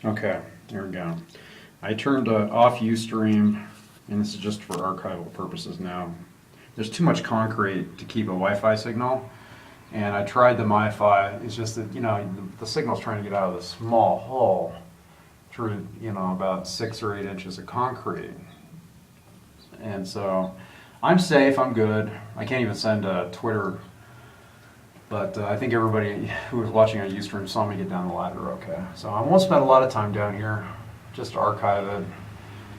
Okay, there we go. I turned off Ustream, and this is just for archival purposes now. There's too much concrete to keep a Wi-Fi signal, and I tried the MiFi. It's just that, the signal's trying to get out of this small hole through, about 6 or 8 inches of concrete. And so I'm safe, I'm good. I can't even send a Twitter, but I think everybody who was watching on Ustream saw me get down the ladder okay. So I won't spend a lot of time down here, just archive it,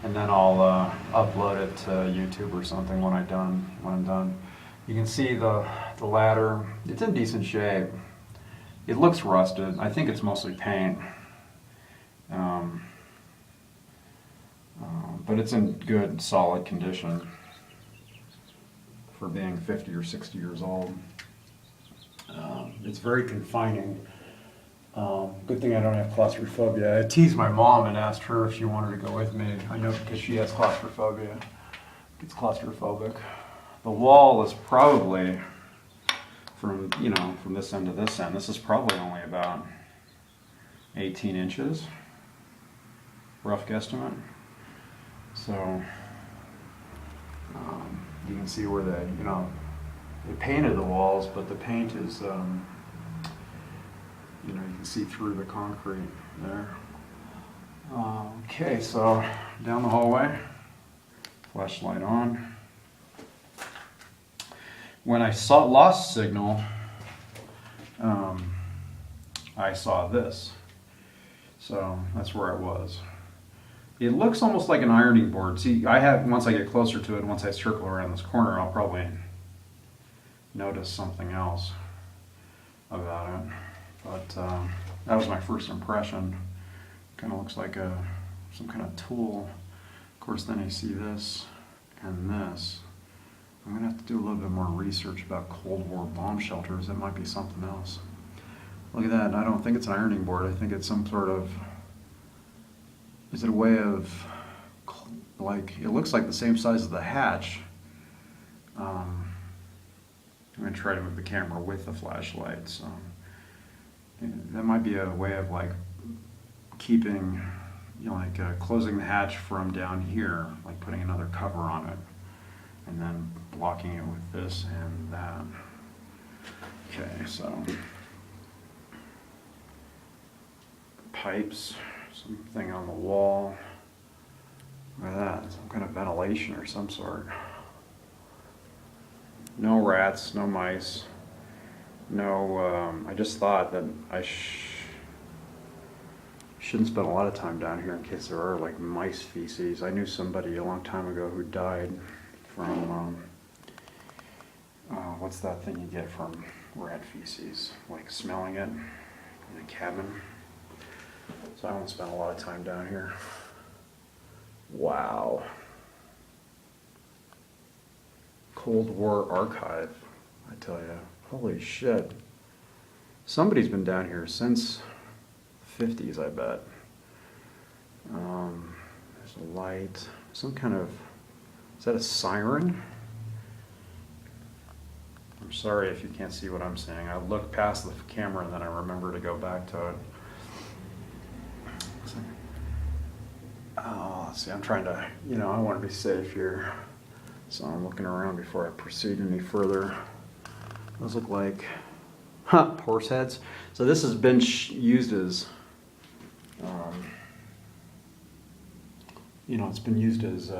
and then I'll upload it to YouTube or something when I'm done. You can see the ladder. It's in decent shape. It looks rusted. I think it's mostly paint. But it's in good, solid condition for being 50 or 60 years old. It's very confining. Good thing I don't have claustrophobia. I teased my mom and asked her if she wanted to go with me. I know because she has claustrophobia. It's claustrophobic. The wall is probably from this end to this end. This is probably only about 18 inches, rough guesstimate. So you can see where they painted the walls, but the paint is, you can see through the concrete there. Okay, so down the hallway, flashlight on. When I lost signal, I saw this. So that's where I was. It looks almost like an ironing board. See, once I get closer to it, once I circle around this corner, I'll probably notice something else about it. But that was my first impression. Kind of looks like some kind of tool. Of course, then I see this and this. I'm going to have to do a little bit more research about Cold War bomb shelters. It might be something else. Look at that. I don't think it's an ironing board. I think it's some sort of... Is it a way of... it looks like the same size as the hatch. I'm going to try to move the camera with the flashlight. So that might be a way of keeping, closing the hatch from down here, like putting another cover on it, and then blocking it with this and that. Okay, so pipes, something on the wall. Look at that, some kind of ventilation or some sort. No rats, no mice. No, I just thought that I shouldn't spend a lot of time down here in case there are mice feces. I knew somebody a long time ago who died from, what's that thing you get from rat feces? Smelling it in a cabin. So I won't spend a lot of time down here. Wow. Cold War archive, I tell you. Holy shit. Somebody's been down here since the 50s, I bet. There's a light, some kind of, is that a siren? I'm sorry if you can't see what I'm saying. I look past the camera and then I remember to go back to it. Oh, let's see, I'm trying to, I want to be safe here. So I'm looking around before I proceed any further. Those look like horse heads. So this has been used as, it's been used as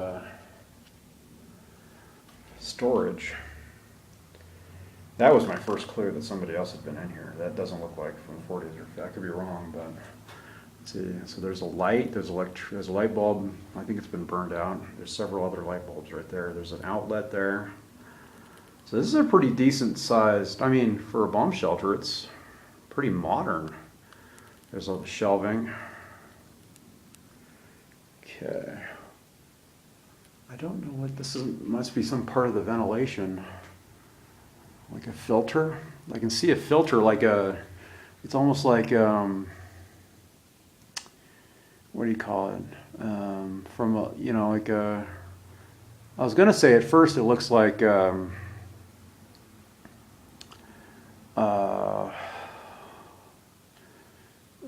storage. That was my first clue that somebody else had been in here. That doesn't look like from the 40s, or I could be wrong, but let's see. So there's a light, there's a light bulb. I think it's been burned out. There's several other light bulbs right there. There's an outlet there. So this is a pretty decent sized, for a bomb shelter, it's pretty modern. There's all the shelving. Okay. I don't know what this is. Must be some part of the ventilation. Like a filter. I can see a filter it's almost like, what do you call it? From a, I was going to say at first it looks like,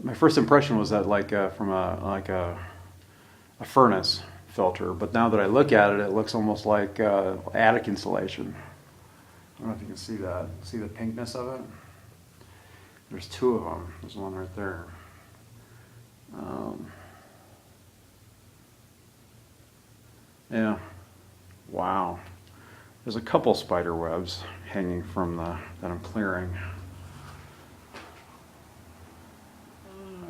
my first impression was that like from a furnace filter, but now that I look at it, it looks almost like attic insulation. I don't know if you can see that. See the pinkness of it? There's two of them. There's one right there. Yeah. Wow. There's a couple spider webs hanging from that I'm clearing.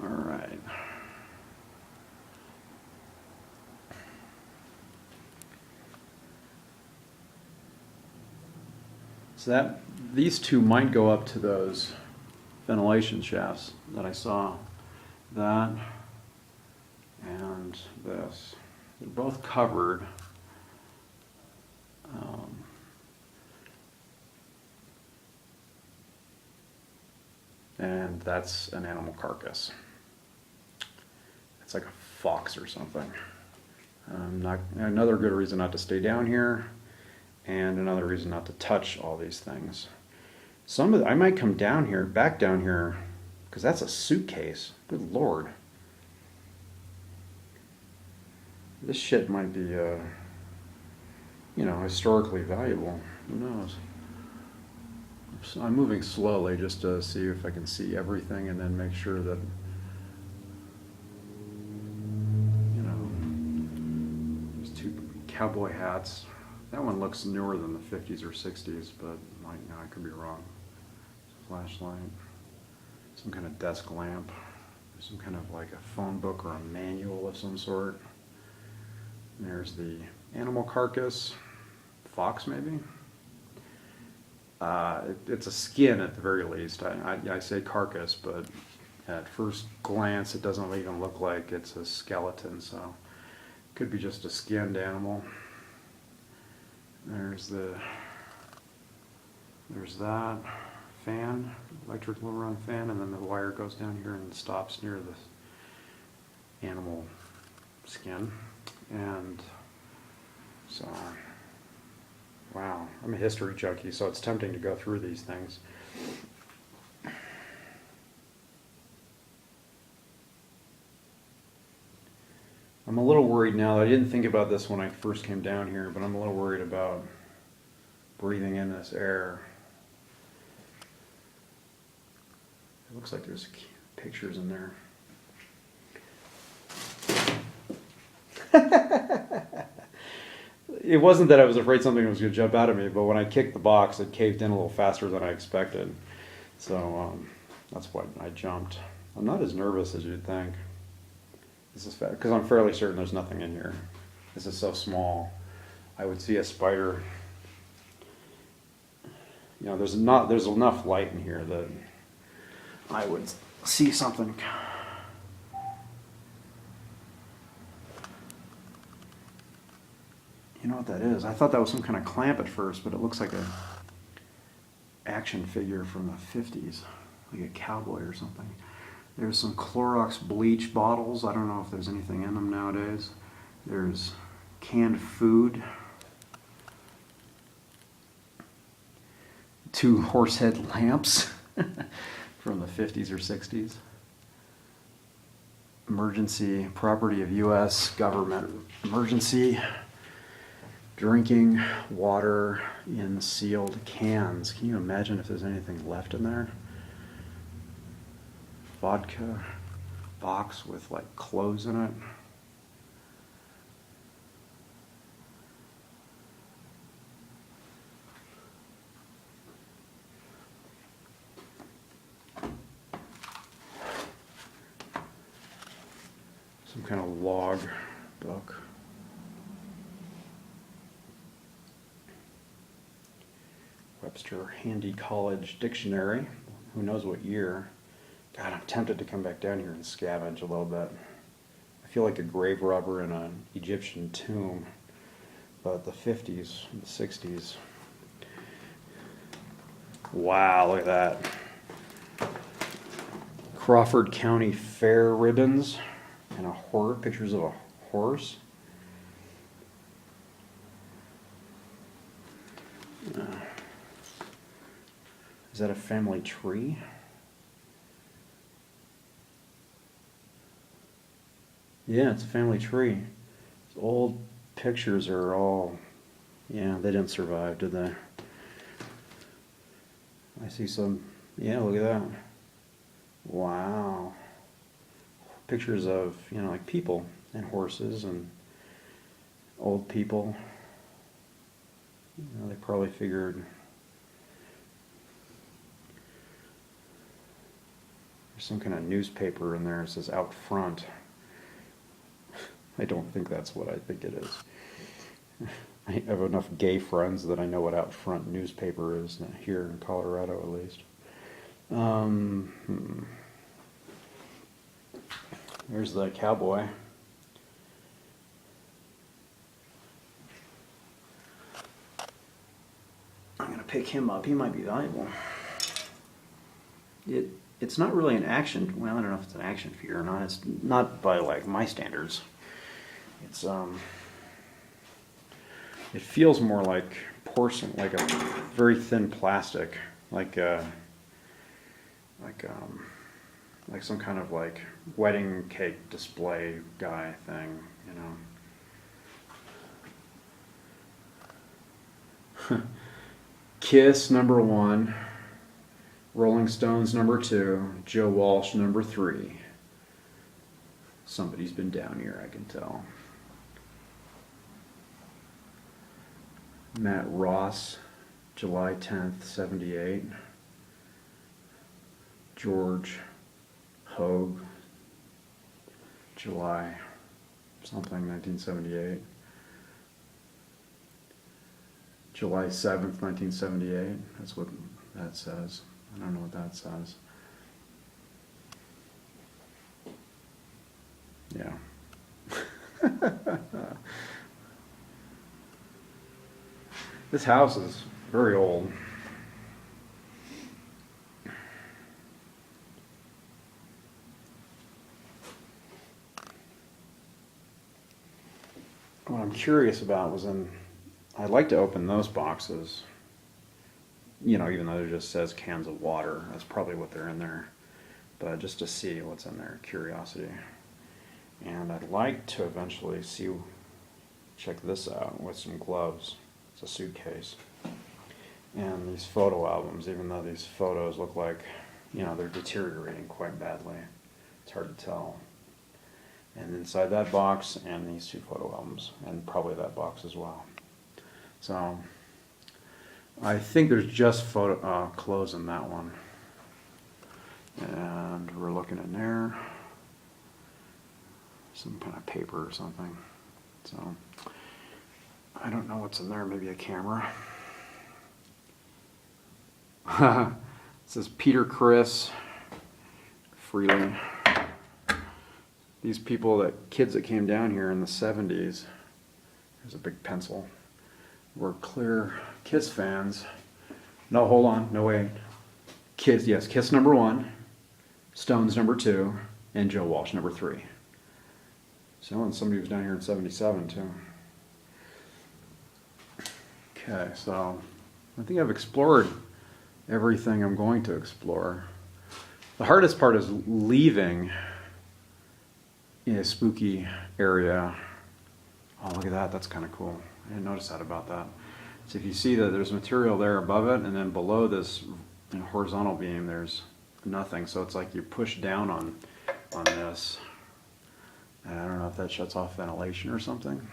All right. So these two might go up to those ventilation shafts that I saw. That and this. They're both covered. And that's an animal carcass. It's like a fox or something. Another good reason not to stay down here, and another reason not to touch all these things. I might come down here, back down here, because that's a suitcase. Good Lord. This shit might be, historically valuable. Who knows? So I'm moving slowly just to see if I can see everything and then make sure that, there's two cowboy hats. That one looks newer than the 50s or 60s, but I could be wrong. Flashlight, some kind of desk lamp, some kind of like a phone book or a manual of some sort. And there's the animal carcass, fox maybe. It's a skin at the very least. I say carcass, but at first glance it doesn't even look like it's a skeleton, so it could be just a skinned animal. There's that fan, electrical run fan, and then the wire goes down here and stops near the animal skin. And so, wow, I'm a history junkie, so it's tempting to go through these things. I'm a little worried now. I didn't think about this when I first came down here, but I'm a little worried about breathing in this air. It looks like there's pictures in there. It wasn't that I was afraid something was going to jump out at me, but when I kicked the box, it caved in a little faster than I expected. So that's why I jumped. I'm not as nervous as you'd think. This is because I'm fairly certain there's nothing in here. This is so small. I would see a spider. There's enough light in here that I would see something. You know what that is? I thought that was some kind of clamp at first, but it looks like a action figure from the 50s, like a cowboy or something. There's some Clorox bleach bottles. I don't know if there's anything in them nowadays. There's canned food. 2 horsehead lamps from the 50s or 60s. Emergency, property of U.S. government. Emergency drinking water in sealed cans. Can you imagine if there's anything left in there? Vodka box with like clothes in it. Some kind of log book. Webster Handy College Dictionary. Who knows what year? God, I'm tempted to come back down here and scavenge a little bit. I feel like a grave robber in an Egyptian tomb, but the 50s and the 60s. Wow, look at that. Crawford County Fair ribbons and pictures of a horse. Is that a family tree? Yeah, it's a family tree. These old pictures are all, yeah, they didn't survive, did they? I see some, yeah, look at that. Wow. Pictures of, you know, like people and horses and old people. You know, they probably figured there's some kind of newspaper in there. It says out front. I don't think that's what I think it is. I have enough gay friends that I know what out front newspaper is here in Colorado, at least. There's the cowboy. I'm gonna pick him up. He might be valuable. It's not really an action. Well, I don't know if it's an action figure or not. It's not by like my standards. It's it feels more like porcelain, like a very thin plastic, like some kind of like wedding cake display guy thing, you know. Kiss #1, Rolling Stones #2, Joe Walsh #3. Somebody's been down here, I can tell. Matt Ross, July 10th, 78. George Hogue, July something, 1978. July 7th, 1978. That's what that says. I don't know what that says. Yeah. This house is very old. What I'm curious about was I'd like to open those boxes, you know, even though it just says cans of water. That's probably what they're in there. But just to see what's in there, curiosity. And I'd like to eventually check this out with some gloves. It's a suitcase. And these photo albums, even though these photos look like, you know, they're deteriorating quite badly. It's hard to tell. And inside that box, and these 2 photo albums, and probably that box as well. So, I think there's just clothes in that one. And we're looking in there. Some kind of paper or something. So, I don't know what's in there, maybe a camera. It says Peter Criss, Freely. These kids that came down here in the 70s, there's a big pencil, were clear Kiss fans. No, hold on, no wait. Kiss, yes, Kiss #1, Stones #2, and Joe Walsh #3. So, and somebody was down here in 77 too. Okay, so I think I've explored everything I'm going to explore. The hardest part is leaving a spooky area. Oh, look at that, that's kind of cool. I didn't notice that about that. So if you see that there's material there above it, and then below this horizontal beam there's nothing. So it's like you push down on this. And I don't know if that shuts off ventilation or something.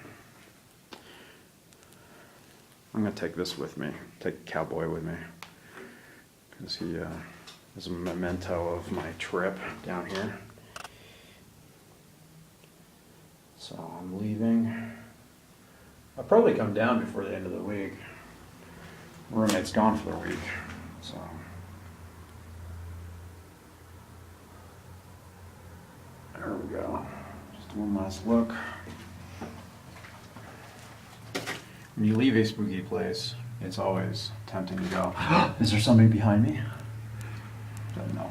I'm going to take this with me, take Cowboy with me, because he is a memento of my trip down here. So I'm leaving. I'll probably come down before the end of the week. My roommate's gone for the week, so. There we go. Just one last look. When you leave a spooky place, it's always tempting to go, is there somebody behind me? No.